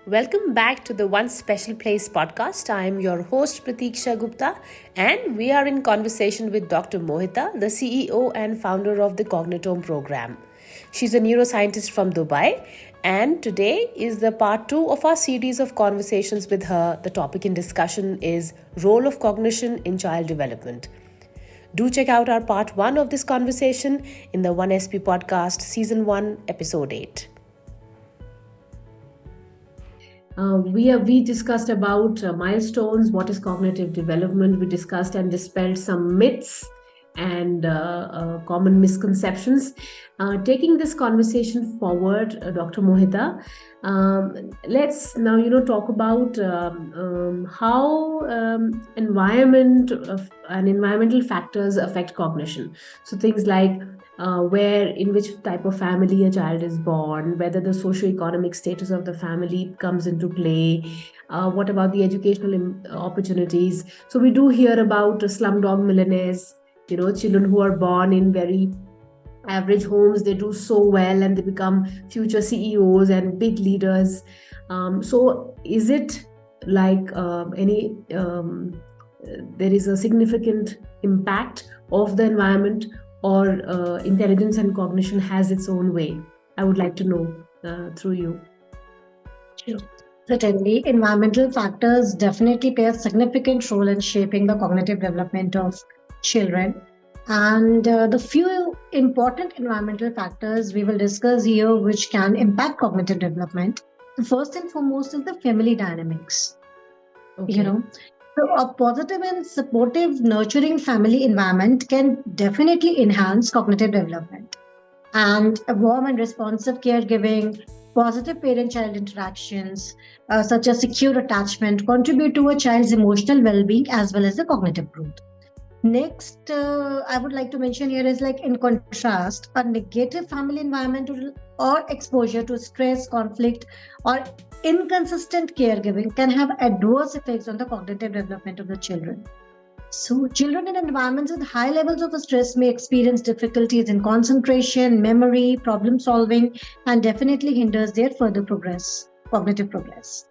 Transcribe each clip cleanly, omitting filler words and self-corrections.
Welcome back to the One Special Place podcast. I am your host Pratiksha Gupta, and we are in conversation with Dr. Mohita, the CEO and founder of the Cognitome program. She's a neuroscientist from Dubai, and today is the part 2 of our series of conversations with her. The topic in discussion is role of cognition in child development. Do check out our part 1 of this conversation in the 1SP podcast, season 1, episode 8. We discussed about milestones, what is cognitive development. We discussed and dispelled some myths and common misconceptions. Taking this conversation forward, Dr. Mohita, let's now talk about how environmental factors affect cognition. So things like in which type of family a child is born, whether the socio-economic status of the family comes into play, what about the educational opportunities. So we do hear about slumdog millionaires, children who are born in very average homes, they do so well and they become future CEOs and big leaders. So is it like there is a significant impact of the environment, or intelligence and cognition has its own way? I would like to know through you. Sure. Certainly, environmental factors definitely play a significant role in shaping the cognitive development of children. And the few important environmental factors we will discuss here which can impact cognitive development. The first and foremost is the family dynamics. Okay. So a positive and supportive, nurturing family environment can definitely enhance cognitive development. And a warm and responsive caregiving, positive parent-child interactions, such as secure attachment, contribute to a child's emotional well-being as well as the cognitive growth. Next, I would like to mention here is in contrast, a negative family environment or exposure to stress, conflict, or inconsistent caregiving can have adverse effects on the cognitive development of the children. So, children in environments with high levels of stress may experience difficulties in concentration, memory, problem solving, and definitely hinders their further cognitive progress.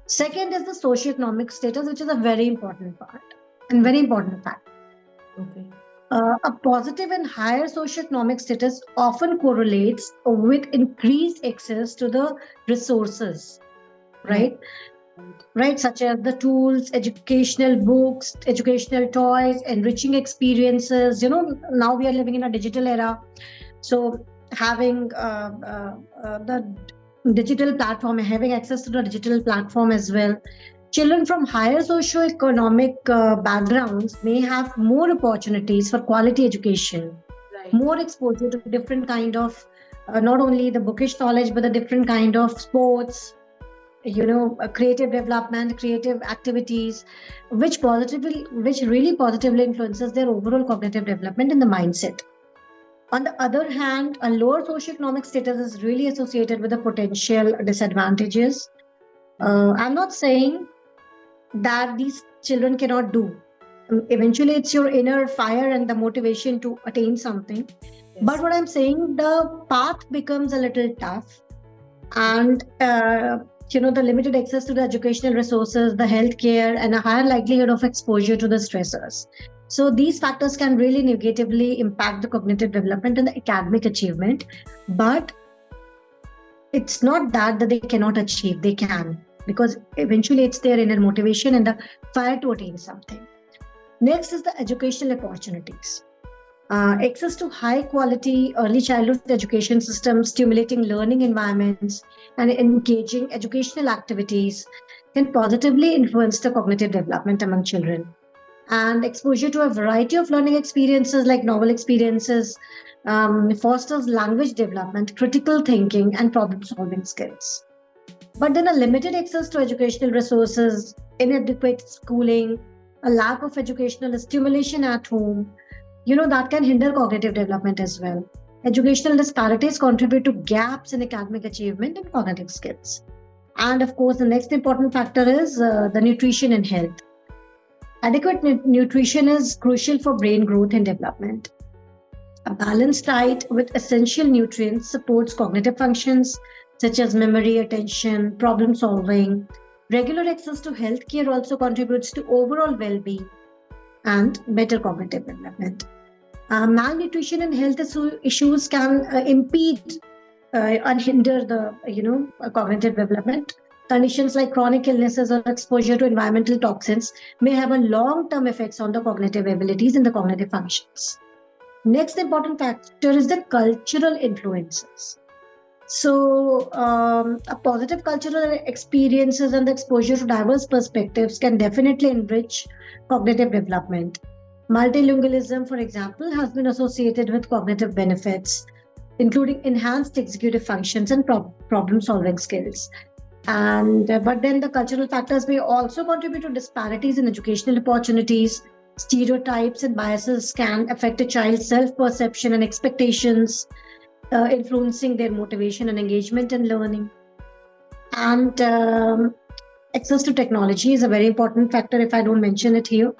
Second is the socioeconomic status, which is a very important part and very important fact. Okay. A positive and higher socioeconomic status often correlates with increased access to the resources, right? Right, such as the tools, educational books, educational toys, enriching experiences. Now we are living in a digital era. So having the digital platform, having access to the digital platform as well. Children from higher socio-economic backgrounds may have more opportunities for quality education, right. More exposure to different kind of, not only the bookish knowledge, but the different kind of sports, creative development, creative activities, which really positively influences their overall cognitive development and the mindset. On the other hand, a lower socioeconomic status is really associated with the potential disadvantages. I'm not saying that these children cannot do. Eventually, it's your inner fire and the motivation to attain something. Yes. But what I'm saying, the path becomes a little tough, and the limited access to the educational resources, the healthcare, and a higher likelihood of exposure to the stressors. So these factors can really negatively impact the cognitive development and the academic achievement. But it's not that they cannot achieve, they can. Because eventually it's their inner motivation and the fire to attain something. Next is the educational opportunities. Access to high quality early childhood education systems, stimulating learning environments, and engaging educational activities can positively influence the cognitive development among children. And exposure to a variety of learning experiences like novel experiences fosters language development, critical thinking, and problem solving skills. But then a limited access to educational resources, inadequate schooling, a lack of educational stimulation at home, that can hinder cognitive development as well. Educational disparities contribute to gaps in academic achievement and cognitive skills. And of course, the next important factor is the nutrition and health. Adequate nutrition is crucial for brain growth and development. A balanced diet with essential nutrients supports cognitive functions such as memory, attention, problem solving. Regular access to healthcare also contributes to overall well-being and better cognitive development. Malnutrition and health issues can impede and hinder the cognitive development. Conditions like chronic illnesses or exposure to environmental toxins may have a long-term effects on the cognitive abilities and the cognitive functions. Next important factor is the cultural influences. So, a positive cultural experiences and the exposure to diverse perspectives can definitely enrich cognitive development. Multilingualism, for example, has been associated with cognitive benefits, including enhanced executive functions and problem-solving skills. And but then the cultural factors may also contribute to disparities in educational opportunities. Stereotypes and biases can affect a child's self-perception and expectations, influencing their motivation and engagement in learning. And access to technology is a very important factor if I don't mention it here.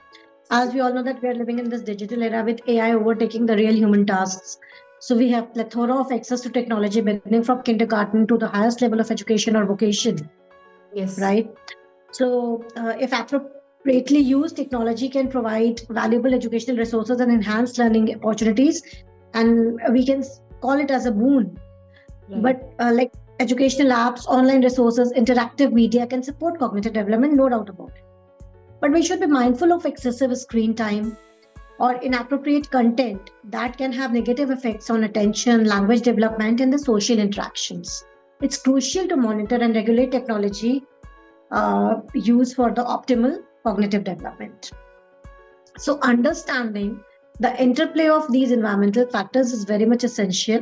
As we all know that we are living in this digital era with AI overtaking the real human tasks. So we have plethora of access to technology beginning from kindergarten to the highest level of education or vocation. Yes. Right? So if appropriately used, technology can provide valuable educational resources and enhanced learning opportunities. And we can call it as a boon. Right. But like educational apps, online resources, interactive media can support cognitive development, no doubt about it. But we should be mindful of excessive screen time or inappropriate content that can have negative effects on attention, language development, and the social interactions. It's crucial to monitor and regulate technology use for the optimal cognitive development. So understanding the interplay of these environmental factors is very much essential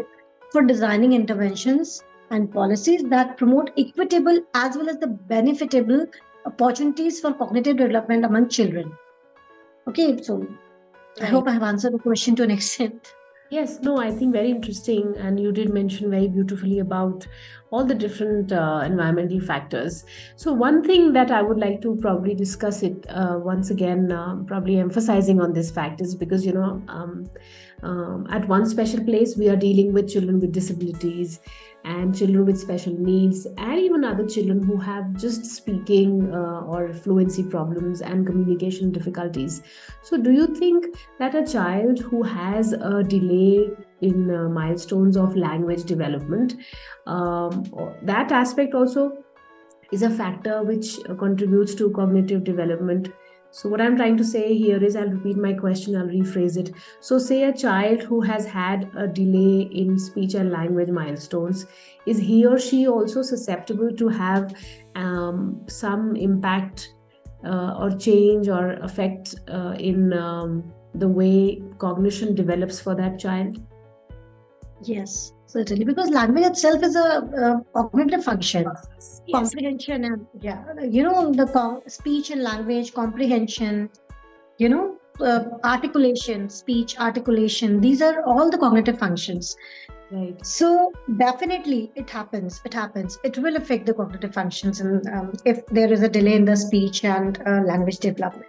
for designing interventions and policies that promote equitable as well as the benefitable opportunities for cognitive development among children. Okay, so right. I hope I have answered the question to an extent. Yes, no, I think very interesting. And you did mention very beautifully about all the different environmental factors. So one thing that I would like to probably discuss it once again, probably emphasizing on this fact is because, at one special place, we are dealing with children with disabilities and children with special needs and even other children who have just speaking or fluency problems and communication difficulties. So do you think that a child who has a delay in milestones of language development, that aspect also is a factor which contributes to cognitive development? So what I'm trying to say here is, I'll repeat my question, I'll rephrase it. So say a child who has had a delay in speech and language milestones, is he or she also susceptible to have some impact or change or effect in the way cognition develops for that child? Yes, certainly, because language itself is a cognitive function. Yes. Comprehension and the speech and language comprehension, articulation, speech articulation, these are all the cognitive functions. Right. So definitely it happens. It will affect the cognitive functions and if there is a delay in the speech and language development.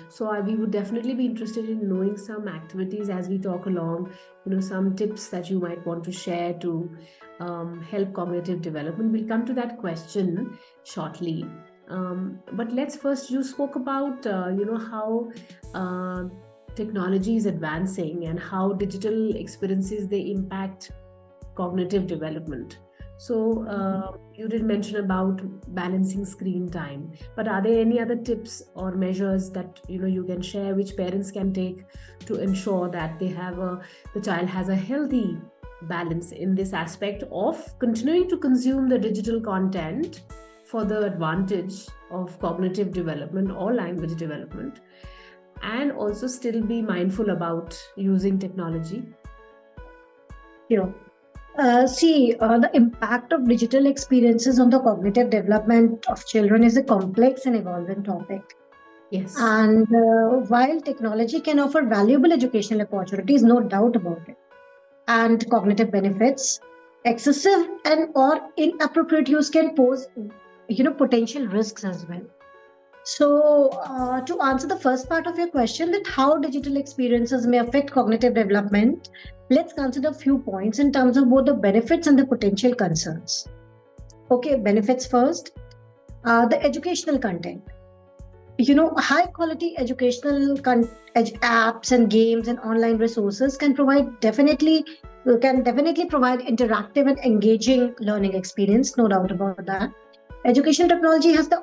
So we would definitely be interested in knowing some activities as we talk along, some tips that you might want to share to help cognitive development. We'll come to that question shortly. But let's first, you spoke about, how technology is advancing and how digital experiences, they impact cognitive development. So you did mention about balancing screen time, but are there any other tips or measures that you can share which parents can take to ensure that they have the child has a healthy balance in this aspect of continuing to consume the digital content for the advantage of cognitive development or language development, and also still be mindful about using technology? The impact of digital experiences on the cognitive development of children is a complex and evolving topic. Yes. And while technology can offer valuable educational opportunities, no doubt about it, and cognitive benefits, excessive and or inappropriate use can pose, potential risks as well. So to answer the first part of your question, that how digital experiences may affect cognitive development, let's consider a few points in terms of both the benefits and the potential concerns. Okay, benefits first. The educational content. High quality educational apps and games and online resources can definitely provide interactive and engaging learning experience, no doubt about that. Education technology has the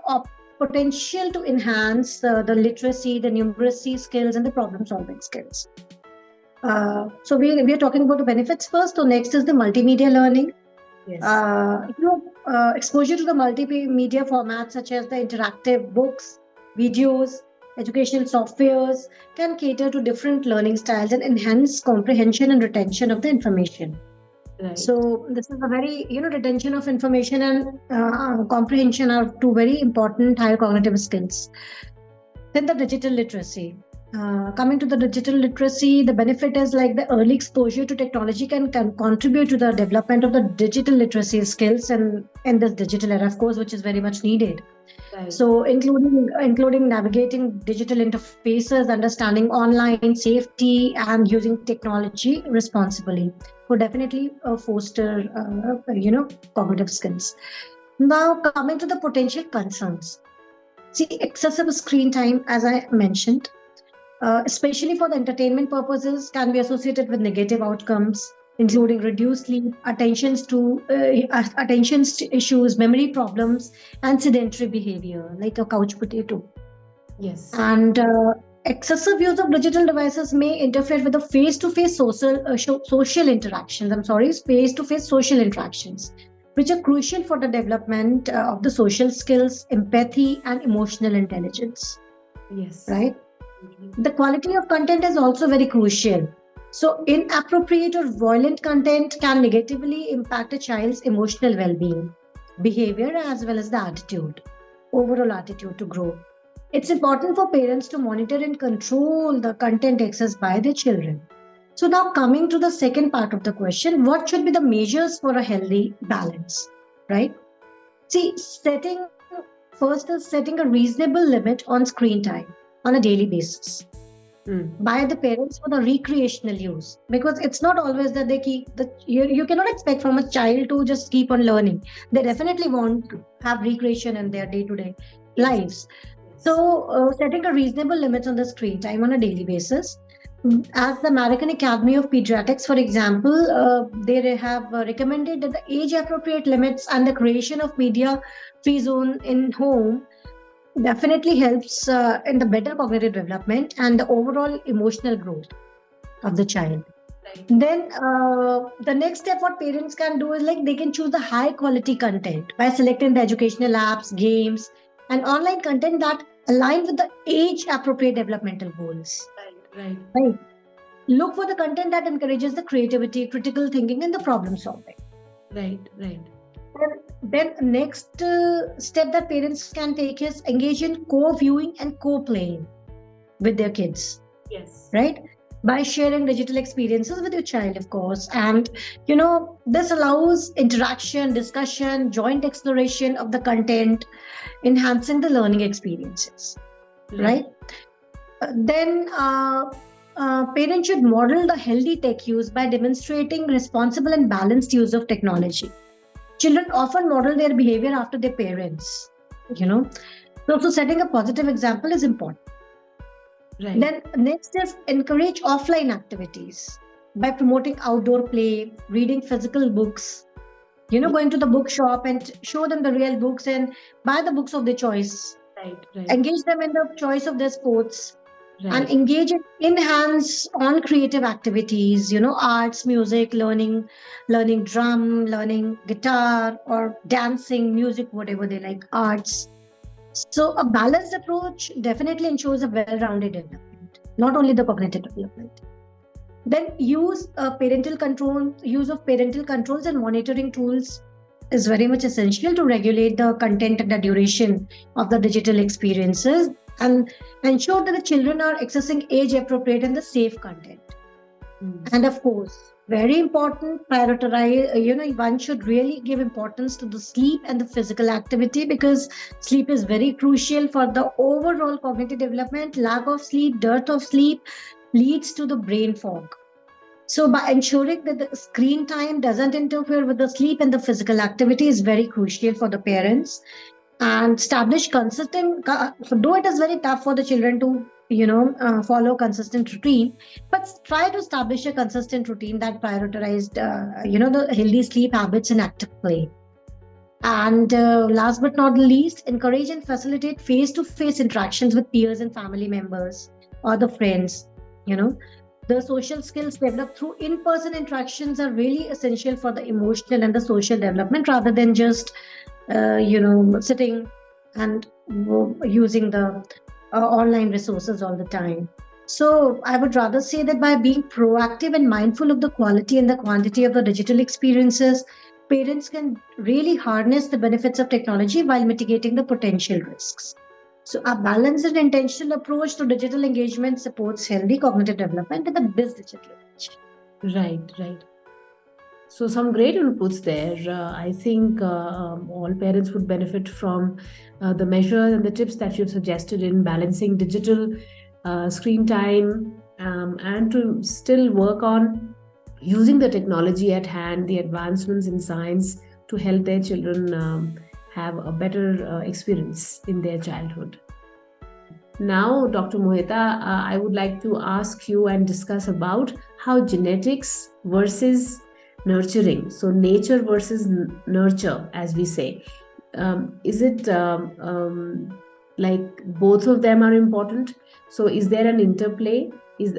potential to enhance the literacy, the numeracy skills, and the problem solving skills. So we are talking about the benefits first. So next is the multimedia learning. Yes. Exposure to the multimedia formats such as the interactive books, videos, educational softwares can cater to different learning styles and enhance comprehension and retention of the information. Right. So this is a very, retention of information and comprehension are two very important higher cognitive skills. Then the digital literacy. Coming to the digital literacy, the benefit is like the early exposure to technology can contribute to the development of the digital literacy skills and in this digital era, of course, which is very much needed. Right. So including navigating digital interfaces, understanding online safety, and using technology responsibly would definitely foster cognitive skills. Now coming to the potential concerns. See, excessive screen time, as I mentioned, especially for the entertainment purposes, can be associated with negative outcomes, including reduced sleep, attention issues, memory problems, and sedentary behavior, like a couch potato. Yes. And excessive use of digital devices may interfere with the face-to-face social interactions. Face-to-face social interactions, which are crucial for the development of the social skills, empathy, and emotional intelligence. Yes. Right? The quality of content is also very crucial. So, inappropriate or violent content can negatively impact a child's emotional well-being, behavior, as well as the overall attitude to grow. It's important for parents to monitor and control the content accessed by their children. So now coming to the second part of the question, what should be the measures for a healthy balance, right? See, setting a reasonable limit on screen time on a daily basis by the parents for the recreational use, because it's not always that they you cannot expect from a child to just keep on learning. They definitely want to have recreation in their day-to-day lives. So setting a reasonable limit on the screen time on a daily basis. As the American Academy of Pediatrics, for example, they have recommended that the age-appropriate limits and the creation of media-free zone in home definitely helps in the better cognitive development and the overall emotional growth of the child. Right. Then the next step what parents can do is like they can choose the high quality content by selecting the educational apps, games, and online content that align with the age appropriate developmental goals. Right. Look for the content that encourages the creativity, critical thinking, and the problem solving. Right. Then next step that parents can take is engage in co-viewing and co-playing with their kids. Yes. Right? By sharing digital experiences with your child, of course. And, this allows interaction, discussion, joint exploration of the content, enhancing the learning experiences. Right? Then parents should model the healthy tech use by demonstrating responsible and balanced use of technology. Children often model their behavior after their parents, So setting a positive example is important. Right. Then next is encourage offline activities by promoting outdoor play, reading physical books, going to the bookshop and show them the real books and buy the books of their choice. Right. Engage them in the choice of their sports. Right. And engage in hands-on creative activities, arts, music, learning drum, learning guitar or dancing, music, whatever they like, arts. So a balanced approach definitely ensures a well-rounded development, not only the cognitive development. Then use of parental controls and monitoring tools is very much essential to regulate the content and the duration of the digital experiences and ensure that the children are accessing age-appropriate and the safe content. And of course, very important, prioritize, one should really give importance to the sleep and the physical activity because sleep is very crucial for the overall cognitive development. Lack of sleep, dearth of sleep leads to the brain fog. So by ensuring that the screen time doesn't interfere with the sleep and the physical activity is very crucial for the parents, and establish consistent, though it is very tough for the children to follow consistent routine, but try to establish a consistent routine that prioritized the healthy sleep habits and active play. And last but not least, encourage and facilitate face-to-face interactions with peers and family members or the friends. The social skills developed through in-person interactions are really essential for the emotional and the social development, rather than just sitting and using the online resources all the time. So I would rather say that by being proactive and mindful of the quality and the quantity of the digital experiences, parents can really harness the benefits of technology while mitigating the potential risks. So a balanced and intentional approach to digital engagement supports healthy cognitive development in the this digital age. Right. So some great inputs there. I think all parents would benefit from the measures and the tips that you've suggested in balancing digital screen time, and to still work on using the technology at hand, the advancements in science to help their children have a better experience in their childhood. Now, Dr. Mohita, I would like to ask you and discuss about how genetics versus nurturing, so nature versus nurture, as we say, is it like both of them are important? So is there an interplay?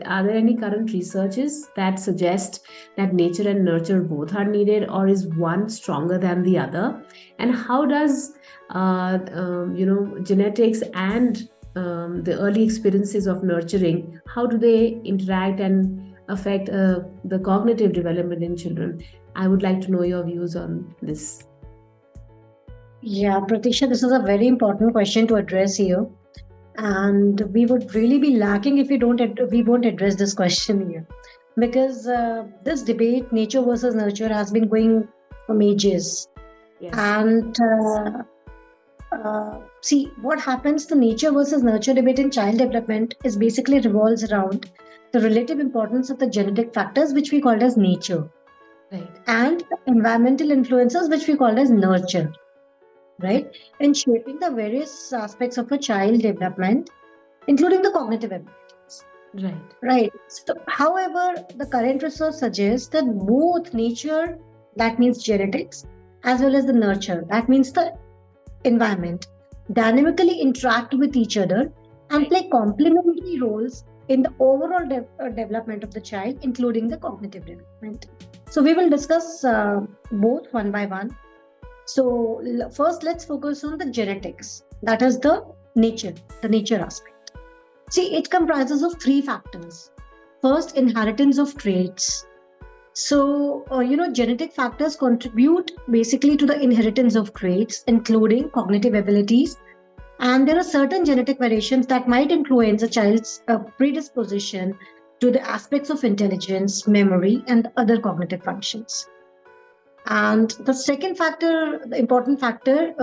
Are there any current researches that suggest that nature and nurture both are needed, or is one stronger than the other? And how does genetics and the early experiences of nurturing, how do they interact and affect the cognitive development in children? I would like to know your views on this. Yeah, Pratiksha, this is a very important question to address here, and we would really be lacking if we won't address this question here, because this debate, nature versus nurture, has been going for ages. Yes. And see what happens. The nature versus nurture debate in child development is basically revolves around the relative importance of the genetic factors, which we call as nature, Right. and the environmental influences, which we call as nurture, right? In shaping the various aspects of a child development, including the cognitive abilities. Right. So, however, the current research suggests that both nature, that means genetics, as well as the nurture, that means the environment, dynamically interact with each other and play complementary roles in the overall development of the child, including the cognitive development. So we will discuss both one by one. So first, let's focus on the genetics, that is the nature aspect. See, it comprises of three factors. First, inheritance of traits. So, genetic factors contribute basically to the inheritance of traits, including cognitive abilities. And there are certain genetic variations that might influence a child's predisposition to the aspects of intelligence, memory, and other cognitive functions. And the second factor, the important factor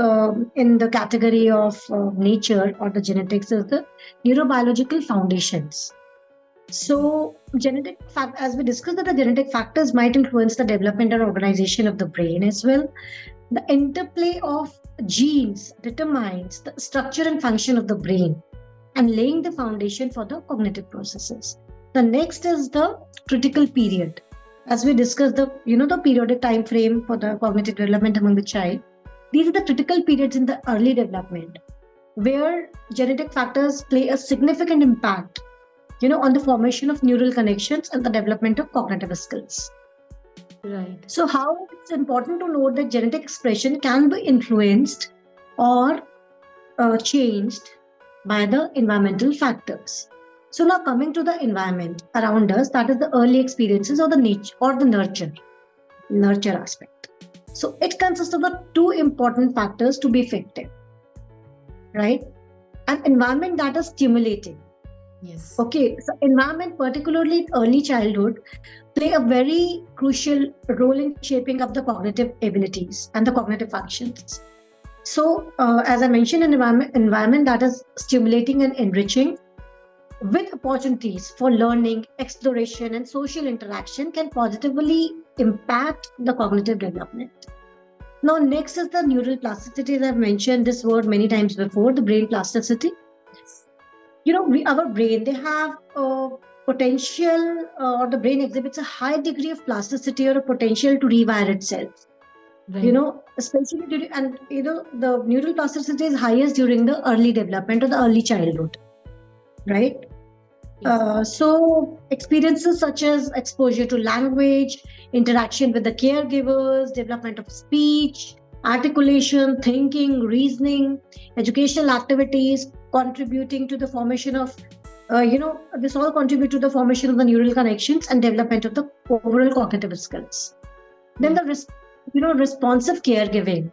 in the category of nature or the genetics, is the neurobiological foundations. So, as we discussed, that the genetic factors might influence the development and organization of the brain as well. The interplay of genes determines the structure and function of the brain and laying the foundation for the cognitive processes. The next is the critical period. As we discussed, the periodic time frame for the cognitive development among the child. These are the critical periods in the early development, where genetic factors play a significant impact, on the formation of neural connections and the development of cognitive skills. Right. So how it's important to note that genetic expression can be influenced or changed by the environmental factors. So now coming to the environment around us, that is the early experiences or the nature or the nurture aspect. So it consists of the two important factors to be effective, right? An environment that is stimulating. Yes. Okay, so environment, particularly in early childhood, play a very crucial role in shaping up the cognitive abilities and the cognitive functions. So, as I mentioned, an environment that is stimulating and enriching with opportunities for learning, exploration, and social interaction can positively impact the cognitive development. Now, next is the neural plasticity. I've mentioned this word many times before, the brain plasticity. Our brain, they have potential, or the brain exhibits a high degree of plasticity or a potential to rewire itself. Right. Especially during, and the neural plasticity is highest during the early development or the early childhood, right? Yes. So experiences such as exposure to language, interaction with the caregivers, development of speech, articulation, thinking, reasoning, educational activities, contributing to the formation of, this all contribute to the formation of the neural connections and development of the overall cognitive skills. Then Right. the responsive caregiving,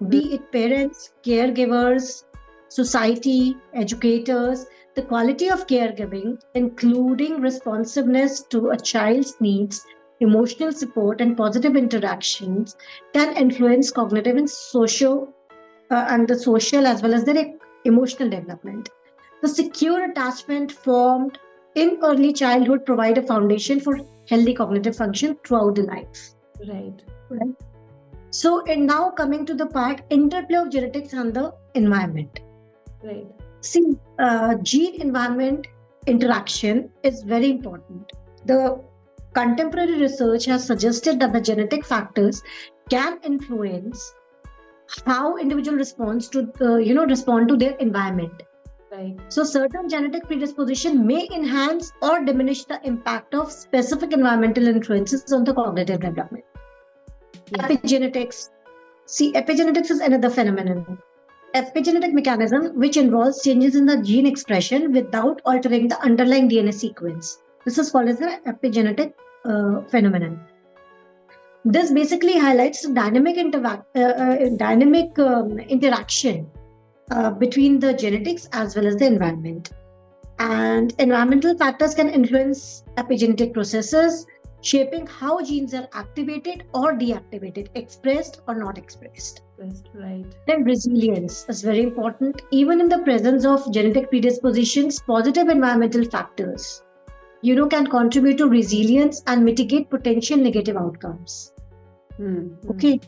be it parents, caregivers, society, educators, the quality of caregiving, including responsiveness to a child's needs, emotional support, and positive interactions, can influence cognitive and the social as well as their emotional development. The secure attachment formed in early childhood provide a foundation for healthy cognitive function throughout the life. Right. Right. So, and now coming to the part interplay of genetics and the environment. Right. See, gene environment interaction is very important. The contemporary research has suggested that the genetic factors can influence how individual responds to respond to their environment. Right. So certain genetic predisposition may enhance or diminish the impact of specific environmental influences on the cognitive development. Yes. Epigenetics. See, epigenetics is another phenomenon. Epigenetic mechanism which involves changes in the gene expression without altering the underlying DNA sequence. This is called as the epigenetic phenomenon. This basically highlights the dynamic interaction between the genetics as well as the environment. And environmental factors can influence epigenetic processes, shaping how genes are activated or deactivated, expressed or not expressed. Right. Then resilience is very important. Even in the presence of genetic predispositions, positive environmental factors, can contribute to resilience and mitigate potential negative outcomes. Okay.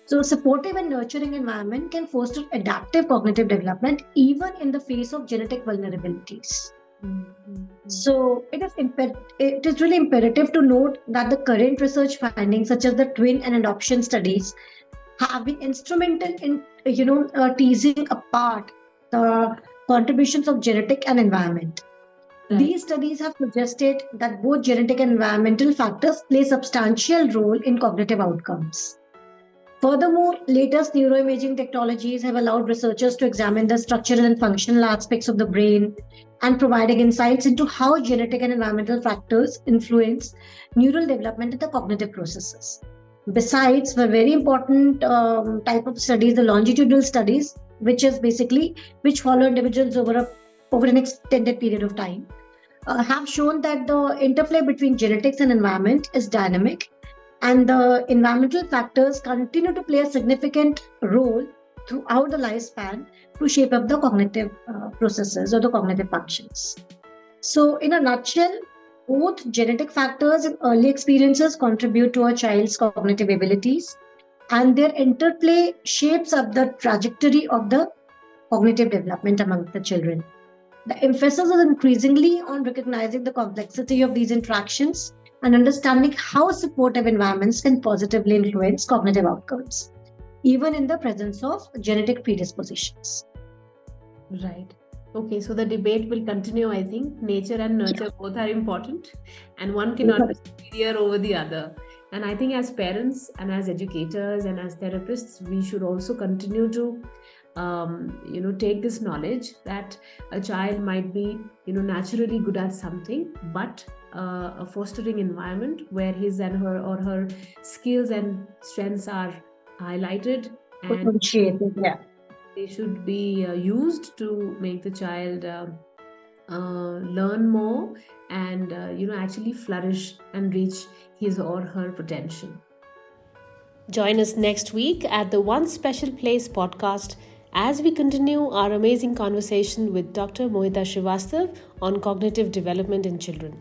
So supportive and nurturing environment can foster adaptive cognitive development even in the face of genetic vulnerabilities. So it is really imperative to note that the current research findings, such as the twin and adoption studies, have been instrumental in teasing apart the contributions of genetic and environment. Right. These studies have suggested that both genetic and environmental factors play a substantial role in cognitive outcomes. Furthermore, latest neuroimaging technologies have allowed researchers to examine the structural and functional aspects of the brain and providing insights into how genetic and environmental factors influence neural development and the cognitive processes. Besides, for very important type of studies, the longitudinal studies, which follow individuals over an extended period of time, have shown that the interplay between genetics and environment is dynamic, and the environmental factors continue to play a significant role throughout the lifespan to shape up the cognitive processes or the cognitive functions. So, in a nutshell, both genetic factors and early experiences contribute to a child's cognitive abilities, and their interplay shapes up the trajectory of the cognitive development among the children. The emphasis is increasingly on recognizing the complexity of these interactions and understanding how supportive environments can positively influence cognitive outcomes, even in the presence of genetic predispositions. Right. Okay, so the debate will continue, I think. Nature and nurture both are important, and one cannot be superior over the other. And I think as parents and as educators and as therapists, we should also continue to take this knowledge that a child might be naturally good at something, but a fostering environment where his and her or her skills and strengths are highlighted and Yeah. they should be used to make the child learn more and actually flourish and reach his or her potential. Join us next week at the One Special Place podcast as we continue our amazing conversation with Dr. Mohita Shrivastava on cognitive development in children.